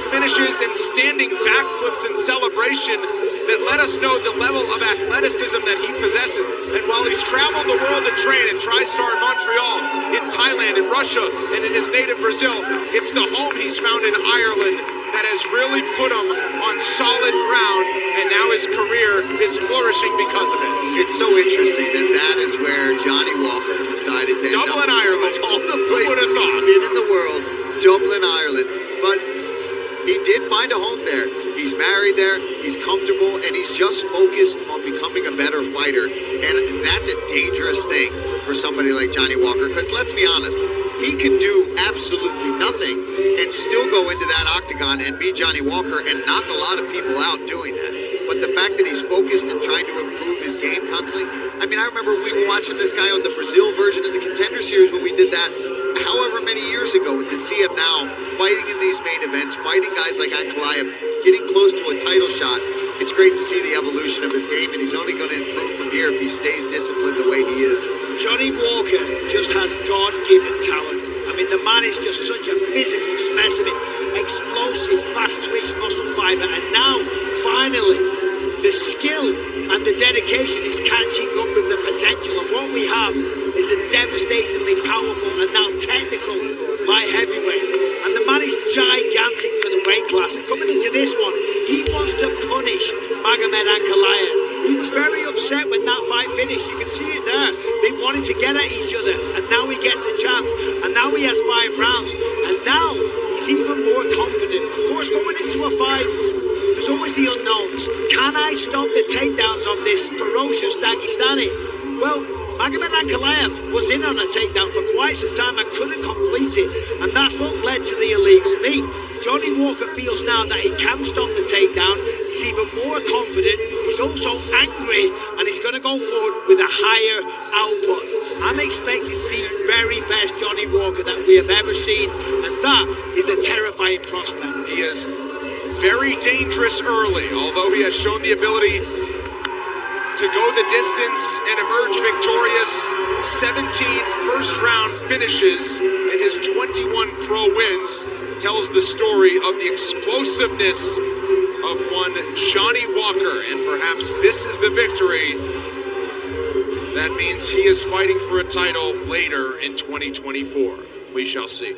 takedown finishes and standing backflips in celebration that let us know the level of athleticism that he possesses. And while he's traveled the world to train at TriStar in Montreal, in Thailand, in Russia, and in his native Brazil, it's the home he's found in Ireland that has really put him on solid ground, and now his career is flourishing because of it. It's so interesting that that is where Johnny Walker decided to end Dublin, up. Ireland. Of all the places he's been in the world, Dublin, Ireland. But he did find a home there. He's married there, he's comfortable, and he's just focused on becoming a better fighter. And that's a dangerous thing for somebody like Johnny Walker, because let's be honest, he could do absolutely nothing and still go into that octagon and be Johnny Walker and knock a lot of people out doing that. But the fact that he's focused and trying to improve his game constantly, I mean, I remember we were watching this guy on the Brazil version of the Contender Series when we did that however many years ago, and to see him now fighting in these main events, fighting guys like Ankalaev, getting close to a title shot, it's great to see the evolution of his game, and he's only going to improve from here if he stays disciplined the way he is. Johnny Walker just has God-given talent. I mean, the man is just such a physical specimen, explosive, fast-twitch muscle fiber, and now, finally, the skill and the dedication is catching up with the potential, and what we have is a devastatingly powerful and now technical light heavyweight. And the man is gigantic for the weight class, and coming into this one, he wants to punish Magomed Ankalaev. He was very upset when that fight finished. You can see it there. They wanted to get at each other, and now he gets a chance, and now he has 5 rounds, and now he's even more confident. Of course, going into a fight, there's always the unknowns. Can I stop the takedowns of this ferocious Dagestani? Well, Magomed Ankalaev was in on a takedown for quite some time and couldn't complete it, and that's what led to the illegal knee. Johnny Walker feels now that he can stop the takedown. He's even more confident. He's also angry, and he's going to go forward with a higher output. I'm expecting the very best Johnny Walker that we have ever seen, and that is a terrifying prospect. He is very dangerous early, although he has shown the ability to go the distance and emerge victorious. 17 first-round finishes and his 21 pro wins tells the story of the explosiveness of one Johnny Walker, and perhaps this is the victory that means he is fighting for a title later in 2024. We shall see.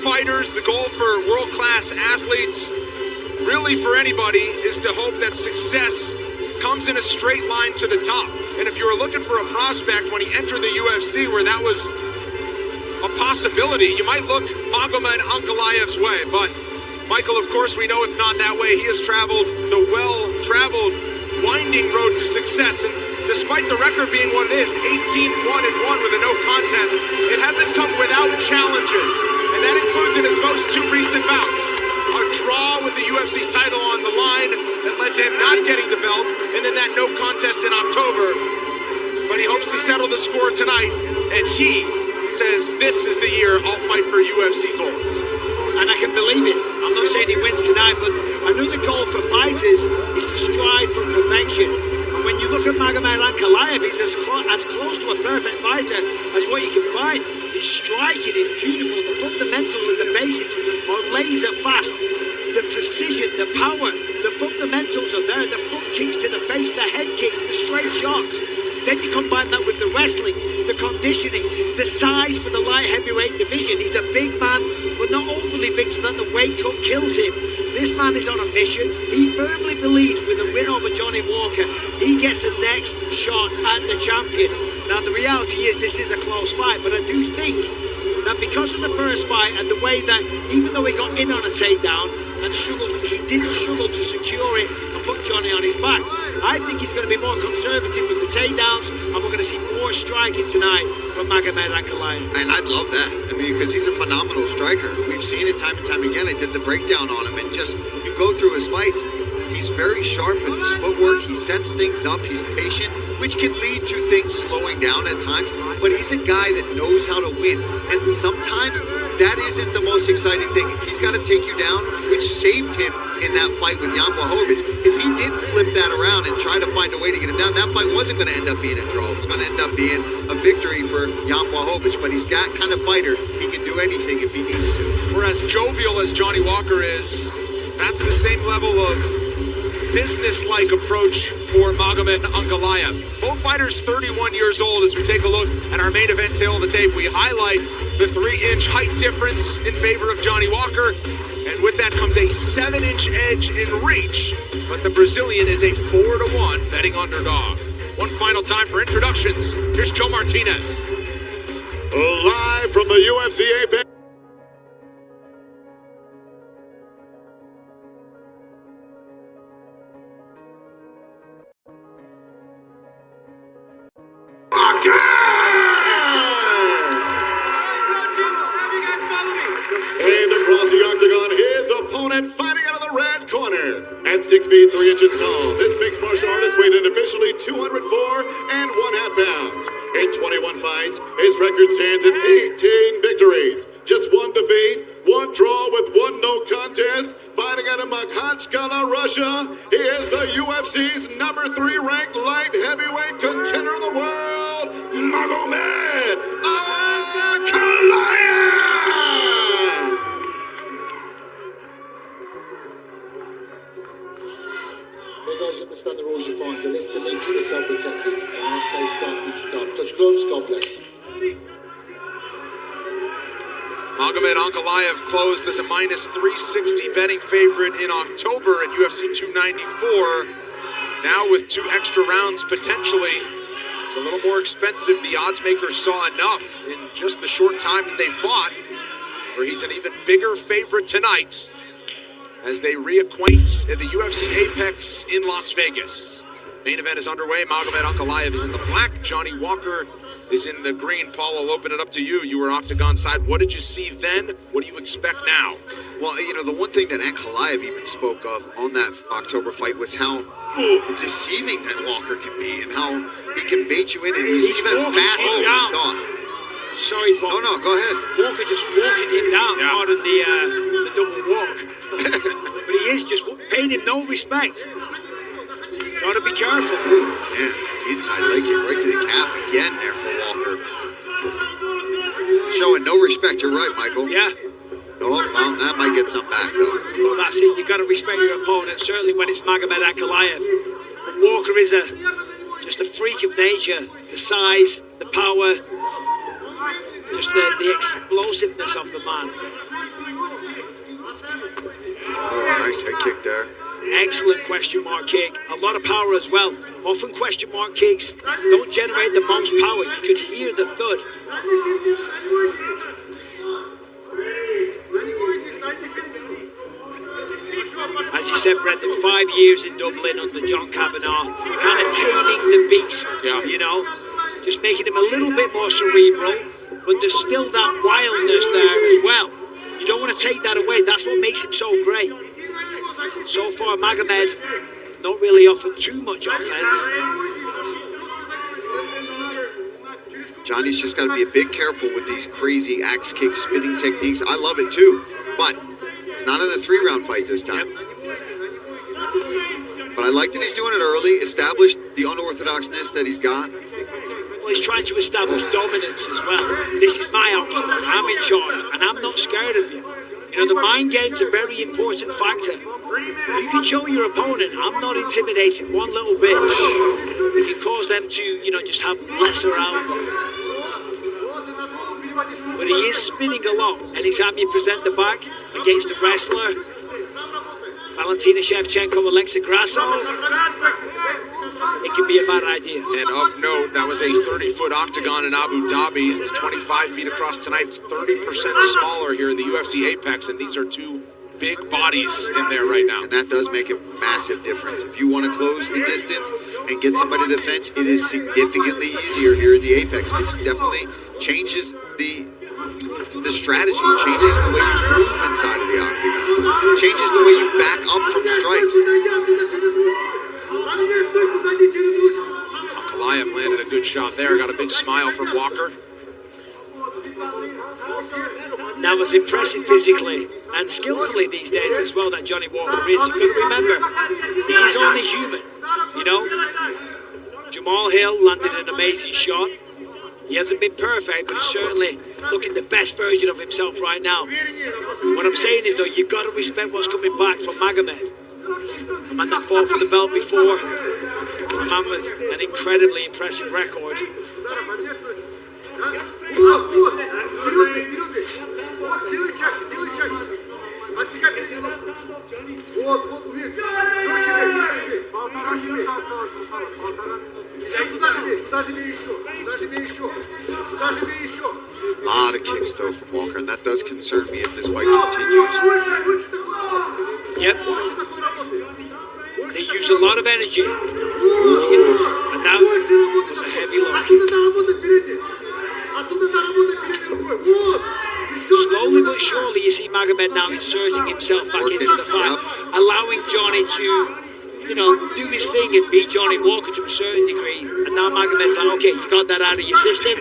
Fighters, the goal for world-class athletes, really for anybody, is to hope that success comes in a straight line to the top. And if you were looking for a prospect when he entered the UFC where that was a possibility, you might look Magomed Ankalaev's way. But Michael, of course, we know it's not that way. He has traveled the well-traveled, winding road to success, and despite the record being what it is, 18-1-1 with a no contest, it hasn't come without challenges. And that includes in his most 2 recent bouts. A draw with the UFC title on the line that led to him not getting the belt, and then that no contest in October. But he hopes to settle the score tonight, and he says this is the year I'll fight for UFC golds. And I can believe it. I'm not saying he wins tonight, but another goal for fighters is to strive for perfection. And when you look at Magomed Ankalaev, he's as close to a perfect fighter as what you can find. His striking is beautiful. The fundamentals and the basics are laser fast. The precision, the power, the fundamentals are there. The front kicks to the face, the head kicks, the straight shots. Then you combine that with the wrestling, the conditioning, the size for the light heavyweight division. He's a big man, but not overly big so that the weight cut kills him. This man is on a mission. He firmly believes with a win over Johnny Walker, he gets the next shot at the champion. Now, the reality is this is a close fight, but I do think that because of the first fight and the way that, even though he got in on a takedown and struggled, he didn't struggle to secure it and put Johnny on his back. I think he's going to be more conservative with the takedowns, and we're going to see more striking tonight from Magomed Ankalaev. And I'd love that. I mean, because he's a phenomenal striker. We've seen it time and time again. I did the breakdown on him, and just, you go through his fights, he's he's very sharp with his footwork. He sets things up. He's patient, which can lead to things slowing down at times. But he's a guy that knows how to win. And sometimes that isn't the most exciting thing. If he's got to take you down, which saved him in that fight with Jan Blachowicz, if he did flip that around and try to find a way to get him down, that fight wasn't going to end up being a draw. It was going to end up being a victory for Jan Blachowicz. But he's that kind of fighter. He can do anything if he needs to. For as jovial as Johnny Walker is, that's the same level of business-like approach for Magomed Ankalaev. Both fighters 31 years old. As we take a look at our main event tail of the tape, we highlight the 3-inch height difference in favor of Johnny Walker. And with that comes a 7-inch edge in reach. But the Brazilian is a 4-1 betting underdog. One final time for introductions. Here's Joe Martinez. Live from the UFC Apex. And across the octagon, his opponent fighting out of the red corner. At 6 feet 3 inches tall, this mixed martial artist weighed in officially 204 and 1/2 pounds. In 21 fights, his record stands at 18 victories. Just 1 defeat, 1 draw with 1 no contest. Fighting out of Makhachkala, Russia, he is the UFC's #3 ranked light heavyweight contender of the world, Magomed Ankalaev! Hey guys, you understand the rules you find. The list to me, keep yourself protected. And I say stop, you stop. Touch gloves, God bless. Magomed Ankalaev closed as a -360 betting favorite in October at UFC 294. Now with 2 extra rounds potentially, it's a little more expensive. The odds makers saw enough in just the short time that they fought, where he's an even bigger favorite tonight as they reacquaint at the UFC Apex in Las Vegas. Main event is underway. Magomed Ankalaev is in the black. Johnny Walker is in the green. Paul, I'll open it up to you. You were octagon side. What did you see then? What do you expect now? Well, you know, the one thing that Ankalaev even spoke of on that October fight was how deceiving that Walker can be and how he can bait you in, and he's even faster than you thought. Sorry, Paul. No, go ahead. Walker just walking him down more than the double walk. But he is just paying him no respect. Gotta be careful. Yeah, inside leg kick right to the calf again there for Walker. Showing no respect, you're right, Michael. Yeah. Oh, well, that might get some back, though. Well, that's it. You gotta respect your opponent, certainly when it's Magomed Ankalaev. Walker is just a freak of nature. The size, the power, just the explosiveness of the man. Oh, nice head kick there. Excellent question mark kick. A lot of power as well. Often question mark kicks don't generate the most power. You could hear the thud. As you said, Brendan, 5 years in Dublin under John Kavanagh, kind of taming the beast, you know, just making him a little bit more cerebral, but there's still that wildness there as well. You don't want to take that away. That's what makes him so great. So far, Magomed not really offered too much offense. Johnny's just got to be a bit careful with these crazy axe kick spinning techniques. I love it too, but it's not in a 3-round fight this time. But I like that he's doing it early, established the unorthodoxness that he's got. Well, he's trying to establish dominance as well. This is my octagon. I'm in charge, and I'm not scared of you. You know, the mind game's a very important factor. You can show your opponent, I'm not intimidated one little bit. You can cause them to, you know, just have lesser outlook. But he is spinning a lot. Anytime you present the back against a wrestler, Valentina Shevchenko, Alexa Grasso, it can be a bad idea. And of note, that was a 30-foot octagon in Abu Dhabi. It's 25 feet across tonight. It's 30% smaller here in the UFC Apex, and these are 2 big bodies in there right now. And that does make a massive difference. If you want to close the distance and get somebody to the fence, it is significantly easier here in the Apex. It definitely changes the strategy, changes the way you move inside of the octagon, changes the way you back up from strikes. shot there. Got a big smile from Walker. That was impressive physically and skillfully these days as well, that Johnny Walker is. You've got to remember, he's only human, you know. Jamal Hill landed an amazing shot. He hasn't been perfect, but he's certainly looking the best version of himself right now. What I'm saying is, though, you've got to respect what's coming back from Magomed. The man that fought for the belt before, a man with an incredibly impressive record. A lot of kicks though from Walker, and that does concern me if this fight continues. Yep. They use a lot of energy. And that was a heavy look. Slowly but surely you see Magomed now inserting himself back into the fight, allowing Johnny to, you know, do his thing and beat Johnny Walker to a certain degree. And now Magomed's like, okay, you got that out of your system.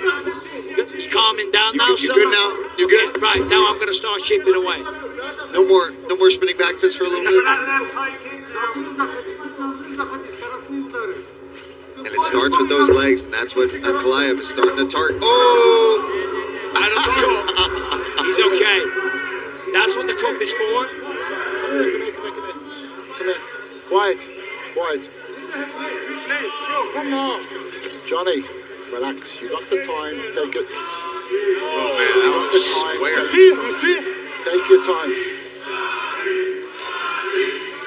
You calming down now, son? You good now? You good? Okay, right, now I'm going to start chipping away. No more spinning back fists for a little bit. And it starts with those legs, and that's what Ankalaev is starting to target. Oh! I don't know. He's okay. That's what the cup is for. Come here. Quiet. Quiet. Come on. Johnny, relax. You got the time. Take it. Oh man, that was square. Take your time.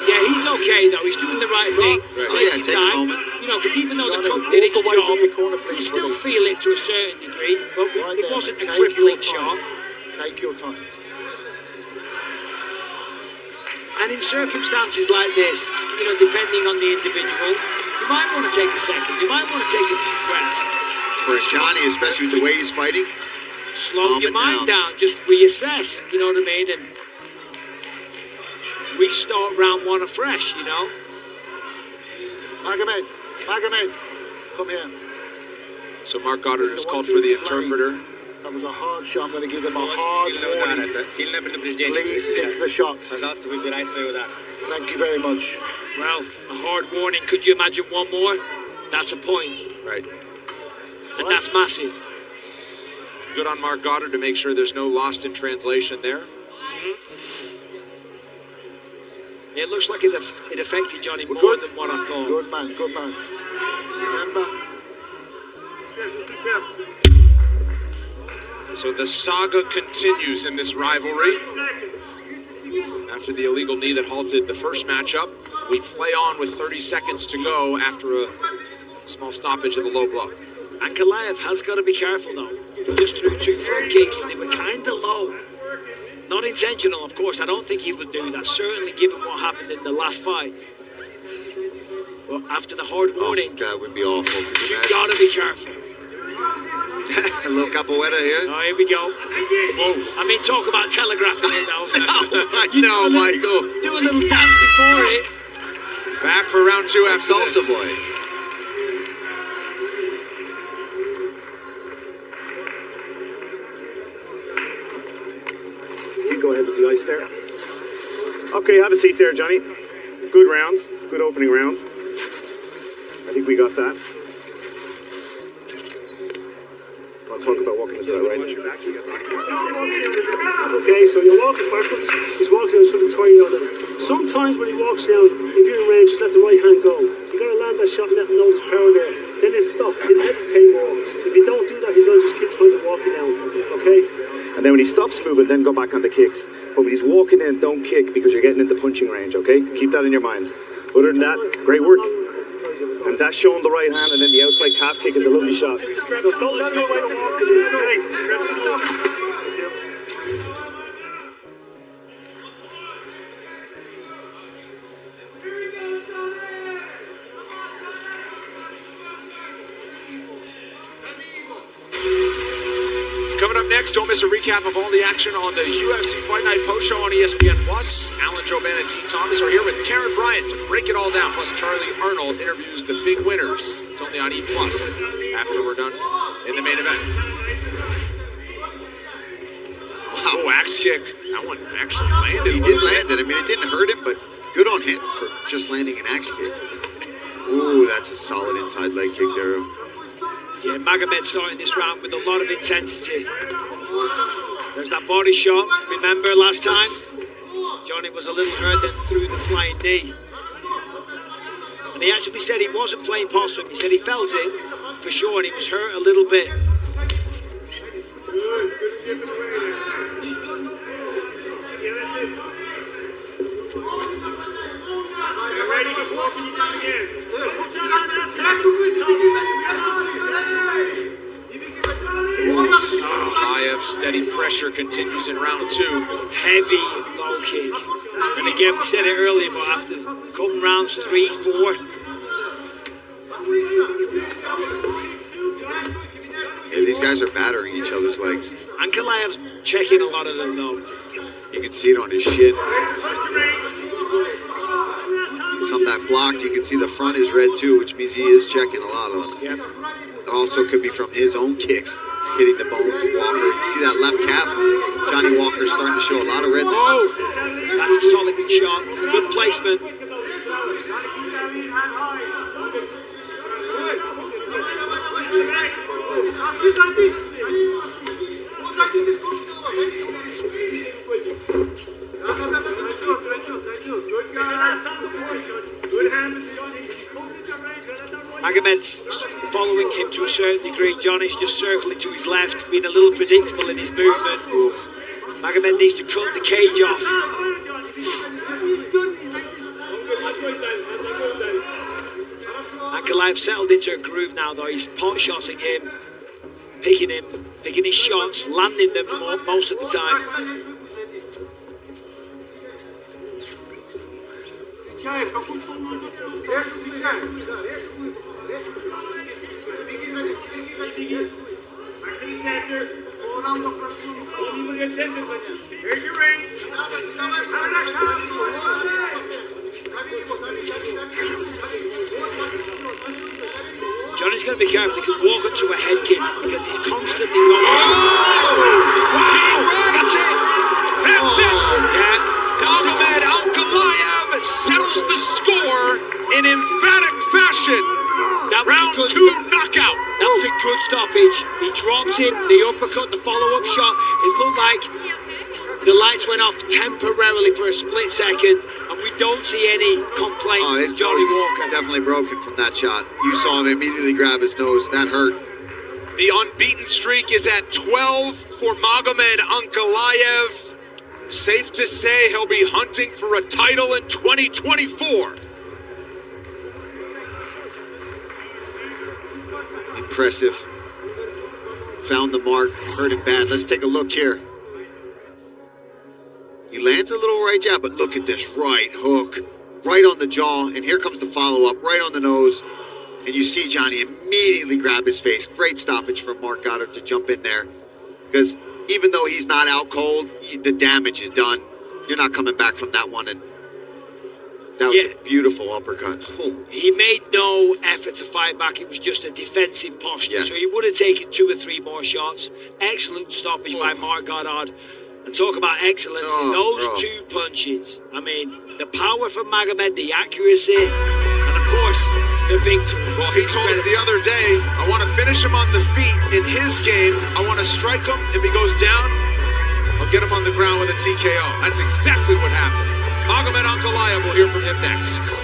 Yeah, he's okay though. He's doing the right thing. Right. Taking Take a time. moment. You know, because even though the Johnny, cup did its walk away from the job, corner, you please, still buddy. feel it to a certain degree. But Right it there. wasn't a Take crippling your shot. time. Take your time. And in circumstances like this, you know, depending on the individual, you might want to take a second. You might want to take a deep breath. For Johnny, especially with the way he's fighting, Slow Calm your it mind down. down. Just reassess. You know what I mean? And restart round one afresh. You know. Magomed, come here. So Mark Goddard This has is what called to for the explain. interpreter. That was a hard shot. I'm going to give him a hard warning. Please pick the shots. Thank you very much. Well, a hard warning. Could you imagine one more? That's a point. Right. And that's massive. Good on Mark Goddard to make sure there's no lost in translation there. It looks like it affected Johnny We're more good. than what I thought. Good man, good man. Remember, So the saga continues in this rivalry. After the illegal knee that halted the first matchup, we play on with 30 seconds to go after a small stoppage in the low blow. Ankalaev has got to be careful though. He just threw two front kicks and they were kind of low. Not intentional, of course. I don't think he would do that. Certainly given what happened in the last fight. But after the hard warning, that would be awful. Could you you imagine? got to be careful. A little capoeira here. Oh, here we go. I mean, talk about telegraphing it though. I know, Michael. Do a little dance before it. Back for round two after Salsa this. boy. You go ahead with the ice there. Okay, have a seat there, Johnny. Good round. Good opening round. I think we got that. I'll talk about walking this way, right? Okay, so you're walking backwards. He's walking down, sort of tie you on it. Sometimes when he walks down, if you're in range, just let the right hand go. You gotta land that shot and let him know there's power there. Then it's stop. He'll hesitate more. If you don't do that, he's gonna just keep trying to walk you down. Okay? And then when he stops moving, then go back on the kicks. But when he's walking in, don't kick because you're getting into punching range, okay? Keep that in your mind. Other than that, great work. And that's showing the right hand, and then the outside calf kick is a lovely shot. So don't let him know where to walk in, okay? Coming up up next, don't miss a recap of all the action on the UFC Fight Night post show on ESPN+. Alan Joban and Dean Thomas are here with Karen Bryant to break it all down, plus Charlie Arnold interviews the big winners. It's only on E+ after we're done in the main event. Wow, oh, axe kick. That one actually landed. He did land it. I mean, it didn't hurt him, but good on him for just landing an axe kick. Ooh, that's a solid inside leg kick there. Yeah, Magomed starting this round with a lot of intensity. There's that body shot. Remember last time? Johnny was a little hurt, then threw the flying knee. And he actually said he wasn't playing possum. He said he felt it for sure, and he was hurt a little bit. Ankalaev's steady pressure continues in round 2. Heavy low kick. And again, we said it earlier, but after a couple rounds, 3, 4. Yeah, these guys are battering each other's legs. Ankalaev's checking a lot of them, though. You can see it on his shin. Some that blocked, you can see the front is red too, which means he is checking a lot of them. Yep. It also could be from his own kicks, hitting the bones of Walker. You can see that left calf of Johnny Walker starting to show a lot of red. Oh, that's a solid shot. Good placement. Magomed's following him to a certain degree. Johnny's just circling to his left, being a little predictable in his movement. Magomed needs to cut the cage off. Ankalaev settled into a groove now, though. He's pot-shotting him, picking his shots, landing them most of the time. Johnny's going to be careful. He could walk up to a head kick because he's constantly going. Wow! That's it! That's it! Yeah. Magomed Ankalaev settles the score in emphatic fashion. Round 2 knockout. That was a good stoppage. He dropped him, the uppercut, the follow-up shot. It looked like the lights went off temporarily for a split second, and we don't see any complaints from Johnny Walker. Definitely broken from that shot. You saw him immediately grab his nose. That hurt. The unbeaten streak is at 12 for Magomed Ankalaev. Safe to say he'll be hunting for a title in 2024. Impressive. Found the mark. Hurt him bad. Let's take a look here. He lands a little right jab, but look at this right hook. Right on the jaw. And here comes the follow-up. Right on the nose. And you see Johnny immediately grab his face. Great stoppage from Mark Goddard to jump in there. Because even though he's not out cold, the damage is done. You're not coming back from that one. And that was a beautiful uppercut. Oh. He made no effort to fight back. It was just a defensive posture. Yes. So he would have taken 2 or 3 more shots. Excellent stoppage by Mark Goddard. And talk about excellence in those 2 punches. I mean, the power from Magomed, the accuracy, and of course, the victory. Well, he told us the other day, I want to finish him on the feet in his game. I want to strike him. If he goes down, I'll get him on the ground with a TKO. That's exactly what happened. Magomed Ankalaev, we'll hear from him next.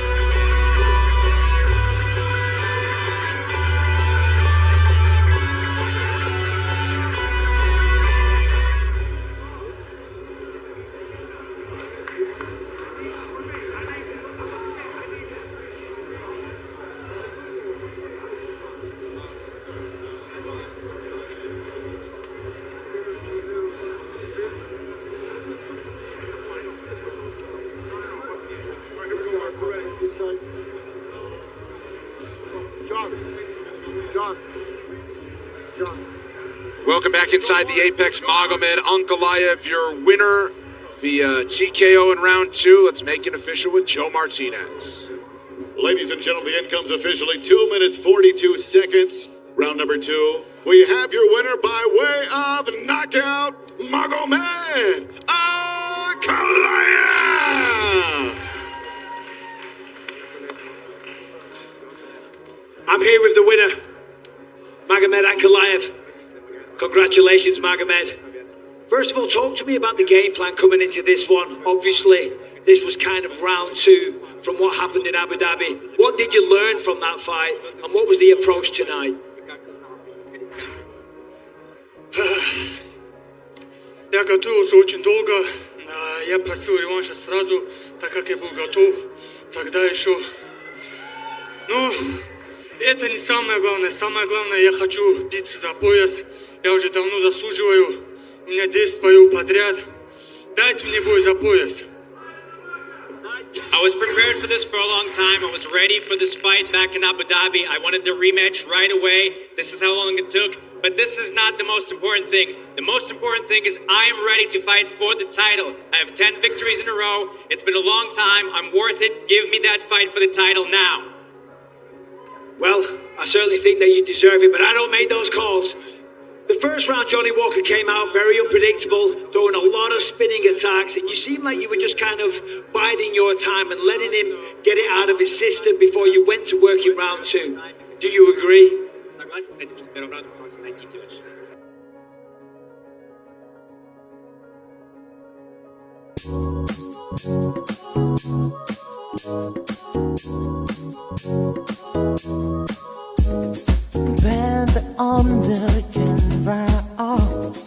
Welcome back inside the Apex. Magomed Ankalaev, your winner via TKO in round 2. Let's make it official with Joe Martinez. Ladies and gentlemen, the end comes officially 2 minutes 42 seconds. Round number 2. We have your winner by way of knockout, Magomed Ankalaev. I'm here with the winner, Magomed Ankalaev. Congratulations, Magomed. First of all, talk to me about the game plan coming into this one. Obviously, this was kind of round 2 from what happened in Abu Dhabi. What did you learn from that fight, and what was the approach tonight? Я готовился очень долго. Я просил реванша сразу, так как я был готов. Тогда еще... Ну, это не самое главное. Самое главное, я хочу биться за пояс. Я уже давно заслуживаю. У меня 10 боев подряд. Дайте мне бой за пояс. I was prepared for this for a long time. I was ready for this fight back in Abu Dhabi. I wanted the rematch right away. This is how long it took. But this is not the most important thing. The most important thing is I am ready to fight for the title. I have 10 victories in a row. It's been a long time. I'm worth it. Give me that fight for the title now. Well, I certainly think that you deserve it, but I don't make those calls. The first round, Johnny Walker came out very unpredictable, throwing a lot of spinning attacks, and you seemed like you were just kind of biding your time and letting him get it out of his system before you went to work in round 2. Do you agree? When the under can wear off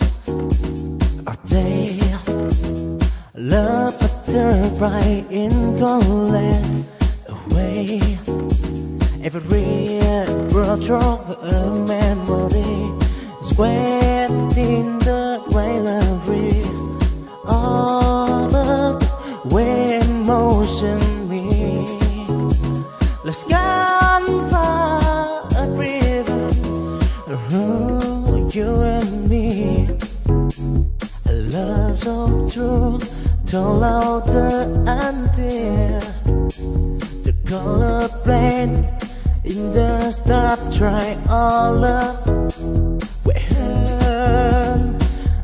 our day, love after bright in golden away. Every world strong a memory sweat in the raillery. All of the way motion me. Let's go far a river, you and me. A love so true, told out and dear. The color blend in the start, try all of when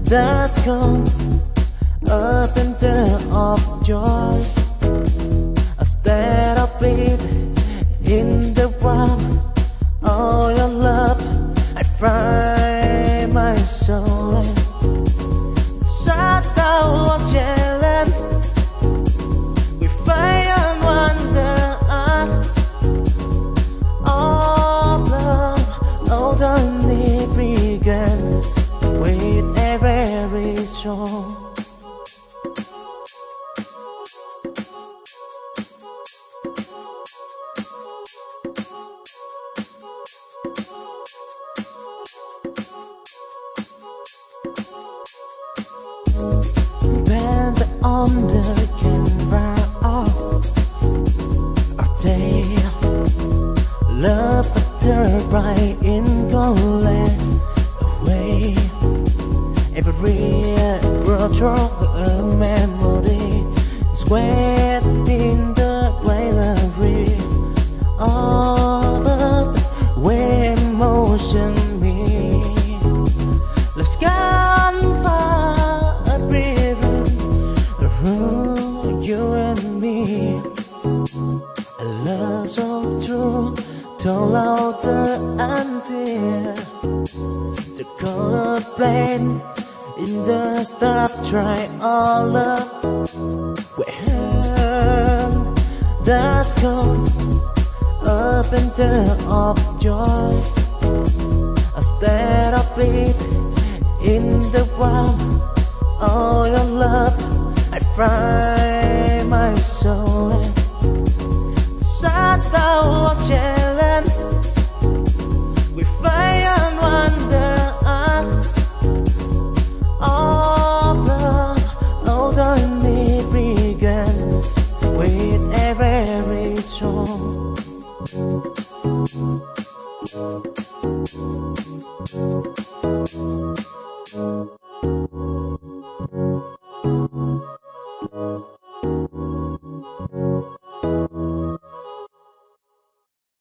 that come up and down of joy. Instead of bleed in the wild, all your love, I find my soul. Sat down watching, we find and wonder. All love, all the need began with every song. When the under can wear off our day, love after bright in golden away. Every world strong a memory sweat in the raillery. All of the way motion me. Let's go you and me. A love so true, told out and dear. The color blend in the start, try all of when that come up and down of joy. Instead of bleed in the wild, all your love, I find my soul. Sat down watching, we find and wonder. All love, all the need began with every song.